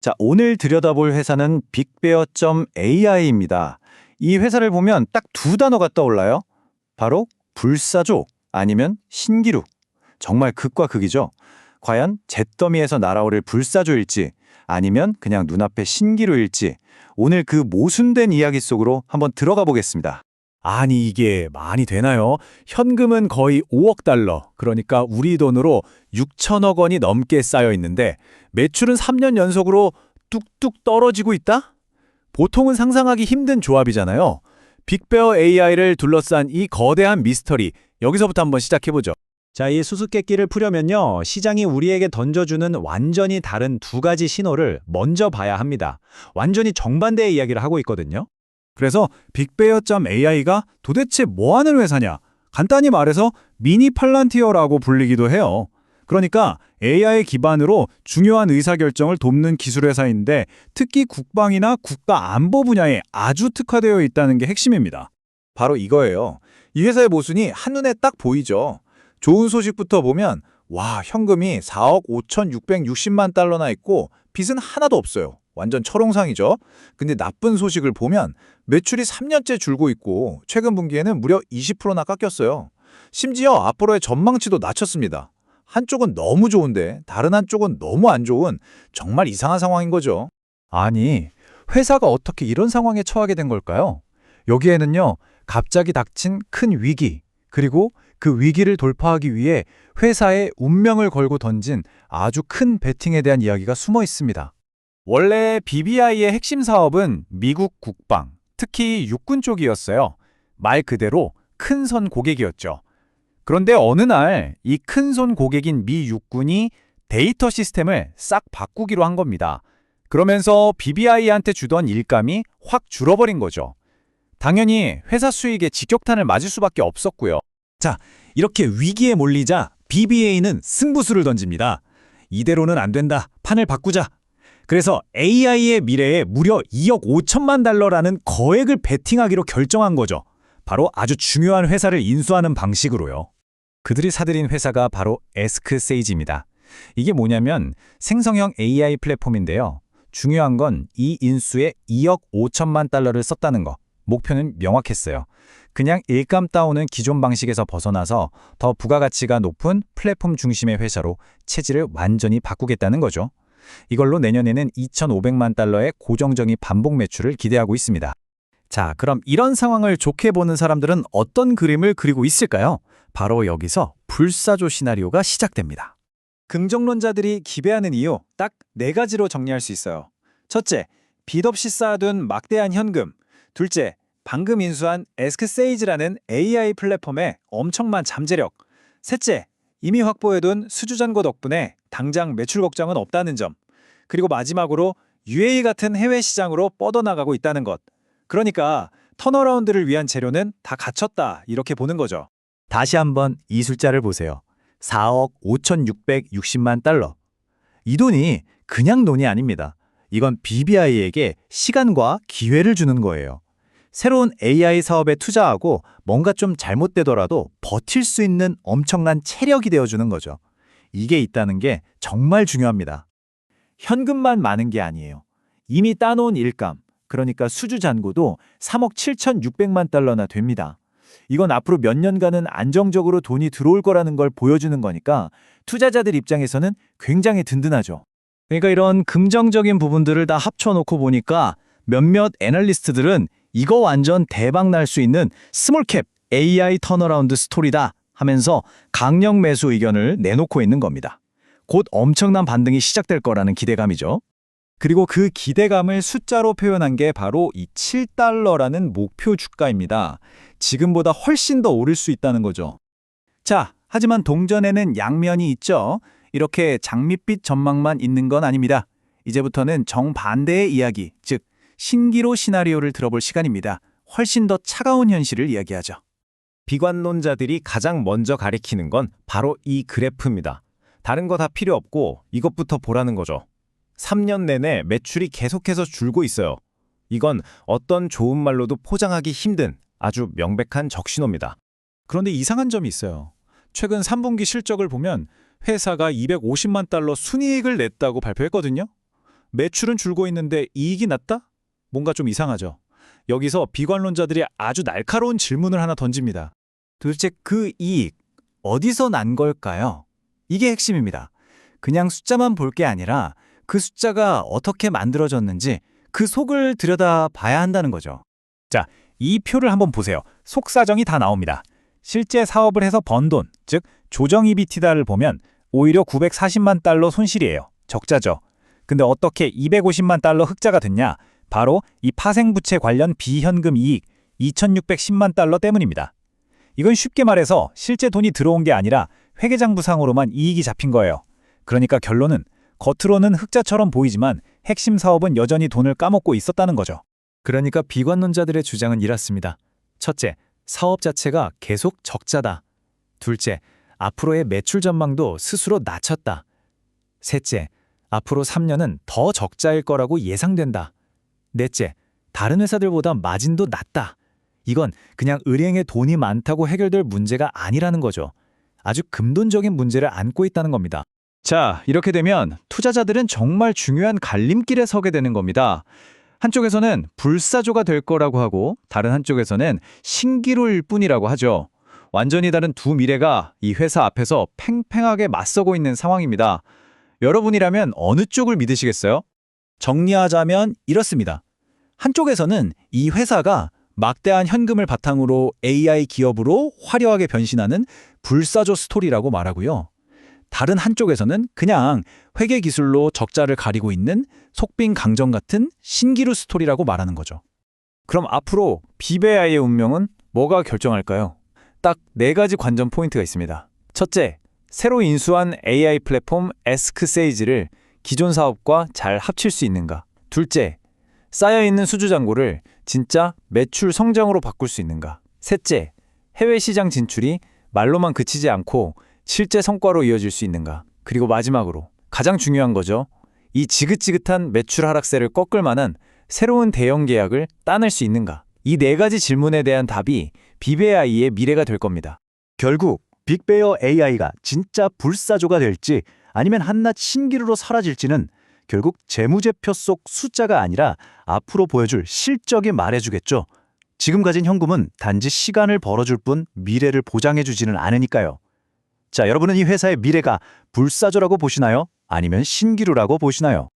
자, 오늘 들여다볼 회사는 빅베어.ai입니다. 이 회사를 보면 딱 두 단어가 떠올라요. 바로 불사조 아니면 신기루. 정말 극과 극이죠. 과연 잿더미에서 날아오를 불사조일지 아니면 그냥 눈앞의 신기루일지 오늘 그 모순된 이야기 속으로 한번 들어가 보겠습니다. 아니 이게 많이 되나요? 현금은 거의 5억 달러, 그러니까 우리 돈으로 6천억 원이 넘게 쌓여 있는데 매출은 3년 연속으로 뚝뚝 떨어지고 있다? 보통은 상상하기 힘든 조합이잖아요. 빅베어 AI를 둘러싼 이 거대한 미스터리, 여기서부터 한번 시작해보죠. 자, 이 수수께끼를 풀려면요, 시장이 우리에게 던져주는 완전히 다른 두 가지 신호를 먼저 봐야 합니다. 완전히 정반대의 이야기를 하고 있거든요. 그래서 빅베어.ai가 도대체 뭐하는 회사냐? 간단히 말해서 미니 팔란티어라고 불리기도 해요. 그러니까 AI 기반으로 중요한 의사결정을 돕는 기술 회사인데 특히 국방이나 국가 안보 분야에 아주 특화되어 있다는 게 핵심입니다. 바로 이거예요. 이 회사의 모순이 한눈에 딱 보이죠. 좋은 소식부터 보면 와, 현금이 4억 5,660만 달러나 있고 빚은 하나도 없어요. 완전 철옹상이죠. 근데 나쁜 소식을 보면 매출이 3년째 줄고 있고 최근 분기에는 무려 20%나 깎였어요. 심지어 앞으로의 전망치도 낮췄습니다. 한쪽은 너무 좋은데 다른 한쪽은 너무 안 좋은 정말 이상한 상황인 거죠. 아니, 회사가 어떻게 이런 상황에 처하게 된 걸까요? 여기에는요, 갑자기 닥친 큰 위기, 그리고 그 위기를 돌파하기 위해 회사의 운명을 걸고 던진 아주 큰 베팅에 대한 이야기가 숨어 있습니다. 원래 BBI의 핵심 사업은 미국 국방, 특히 육군 쪽이었어요. 말 그대로 큰 선 고객이었죠. 그런데 어느 날 이 큰 손 고객인 미 육군이 데이터 시스템을 싹 바꾸기로 한 겁니다. 그러면서 BBI한테 주던 일감이 확 줄어버린 거죠. 당연히 회사 수익에 직격탄을 맞을 수밖에 없었고요. 이렇게 위기에 몰리자 BBA는 승부수를 던집니다. 이대로는 안 된다. 판을 바꾸자. 그래서 AI의 미래에 무려 2억 5천만 달러라는 거액을 베팅하기로 결정한 거죠. 바로 아주 중요한 회사를 인수하는 방식으로요. 그들이 사들인 회사가 바로 에스크세이지입니다. 이게 뭐냐면 생성형 AI 플랫폼인데요. 중요한 건 이 인수에 2억 5천만 달러를 썼다는 거. 목표는 명확했어요. 그냥 일감 따오는 기존 방식에서 벗어나서 더 부가가치가 높은 플랫폼 중심의 회사로 체질을 완전히 바꾸겠다는 거죠. 이걸로 내년에는 2,500만 달러의 고정적인 반복 매출을 기대하고 있습니다. 자, 그럼 이런 상황을 좋게 보는 사람들은 어떤 그림을 그리고 있을까요? 바로 여기서 불사조 시나리오가 시작됩니다. 긍정론자들이 기대하는 이유 딱 네 가지로 정리할 수 있어요. 첫째, 빚 없이 쌓아둔 막대한 현금. 둘째, 방금 인수한 에스크세이지라는 AI 플랫폼의 엄청난 잠재력. 셋째, 이미 확보해둔 수주 잔고 덕분에 당장 매출 걱정은 없다는 점. 그리고 마지막으로 UAE 같은 해외 시장으로 뻗어나가고 있다는 것. 그러니까 턴어라운드를 위한 재료는 다 갖췄다, 이렇게 보는 거죠. 다시 한번 이 숫자를 보세요. 4억 5,660만 달러. 이 돈이 그냥 돈이 아닙니다. 이건 BBI에게 시간과 기회를 주는 거예요. 새로운 AI 사업에 투자하고 뭔가 좀 잘못되더라도 버틸 수 있는 엄청난 체력이 되어주는 거죠. 이게 있다는 게 정말 중요합니다. 현금만 많은 게 아니에요. 이미 따놓은 일감, 그러니까 수주 잔고도 3억 7,600만 달러나 됩니다. 이건 앞으로 몇 년간은 안정적으로 돈이 들어올 거라는 걸 보여주는 거니까 투자자들 입장에서는 굉장히 든든하죠. 그러니까 이런 긍정적인 부분들을 다 합쳐놓고 보니까 몇몇 애널리스트들은 이거 완전 대박 날 수 있는 스몰캡 AI 턴어라운드 스토리다 하면서 강력 매수 의견을 내놓고 있는 겁니다. 곧 엄청난 반등이 시작될 거라는 기대감이죠. 그리고 그 기대감을 숫자로 표현한 게 바로 이 7달러라는 목표 주가입니다. 지금보다 훨씬 더 오를 수 있다는 거죠. 자, 하지만 동전에는 양면이 있죠. 이렇게 장밋빛 전망만 있는 건 아닙니다. 이제부터는 정반대의 이야기, 즉 신기루 시나리오를 들어볼 시간입니다. 훨씬 더 차가운 현실을 이야기하죠. 비관론자들이 가장 먼저 가리키는 건 바로 이 그래프입니다. 다른 거 다 필요 없고 이것부터 보라는 거죠. 3년 내내 매출이 계속해서 줄고 있어요. 이건 어떤 좋은 말로도 포장하기 힘든 아주 명백한 적신호입니다. 그런데 이상한 점이 있어요. 최근 3분기 실적을 보면 회사가 250만 달러 순이익을 냈다고 발표했거든요. 매출은 줄고 있는데 이익이 낮다? 뭔가 좀 이상하죠. 여기서 비관론자들이 아주 날카로운 질문을 하나 던집니다. 도대체 그 이익 어디서 난 걸까요? 이게 핵심입니다. 그냥 숫자만 볼 게 아니라 그 숫자가 어떻게 만들어졌는지 그 속을 들여다 봐야 한다는 거죠. 이 표를 한번 보세요. 속사정이 다 나옵니다. 실제 사업을 해서 번 돈, 즉 조정 EBITDA를 보면 오히려 940만 달러 손실이에요. 적자죠. 근데 어떻게 250만 달러 흑자가 됐냐? 바로 이 파생부채 관련 비현금 이익 2610만 달러 때문입니다. 이건 쉽게 말해서 실제 돈이 들어온 게 아니라 회계장부상으로만 이익이 잡힌 거예요. 그러니까 결론은 겉으로는 흑자처럼 보이지만 핵심 사업은 여전히 돈을 까먹고 있었다는 거죠. 그러니까 비관론자들의 주장은 이렇습니다. 첫째, 사업 자체가 계속 적자다. 둘째, 앞으로의 매출 전망도 스스로 낮췄다. 셋째, 앞으로 3년은 더 적자일 거라고 예상된다. 넷째, 다른 회사들보다 마진도 낮다. 이건 그냥 을행에 돈이 많다고 해결될 문제가 아니라는 거죠. 아주 금돈적인 문제를 안고 있다는 겁니다. 자, 이렇게 되면 투자자들은 정말 중요한 갈림길에 서게 되는 겁니다. 한쪽에서는 불사조가 될 거라고 하고 다른 한쪽에서는 신기루일 뿐이라고 하죠. 완전히 다른 두 미래가 이 회사 앞에서 팽팽하게 맞서고 있는 상황입니다. 여러분이라면 어느 쪽을 믿으시겠어요? 정리하자면 이렇습니다. 한쪽에서는 이 회사가 막대한 현금을 바탕으로 AI 기업으로 화려하게 변신하는 불사조 스토리라고 말하고요. 다른 한쪽에서는 그냥 회계 기술로 적자를 가리고 있는 속빈 강정 같은 신기루 스토리라고 말하는 거죠. 그럼 앞으로 비베아이의 운명은 뭐가 결정할까요? 딱 4가지 관전 포인트가 있습니다. 첫째, 새로 인수한 AI 플랫폼 에스크세이지를 기존 사업과 잘 합칠 수 있는가? 둘째, 쌓여있는 수주잔고를 진짜 매출 성장으로 바꿀 수 있는가? 셋째, 해외 시장 진출이 말로만 그치지 않고 실제 성과로 이어질 수 있는가? 그리고 마지막으로 가장 중요한 거죠. 이 지긋지긋한 매출 하락세를 꺾을 만한 새로운 대형 계약을 따낼 수 있는가? 이 4가지 질문에 대한 답이 비베아이의 미래가 될 겁니다. 결국 빅베어 AI가 진짜 불사조가 될지 아니면 한낱 신기루로 사라질지는 결국 재무제표 속 숫자가 아니라 앞으로 보여줄 실적이 말해주겠죠. 지금 가진 현금은 단지 시간을 벌어줄 뿐 미래를 보장해주지는 않으니까요. 자, 여러분은 이 회사의 미래가 불사조라고 보시나요? 아니면 신기루라고 보시나요?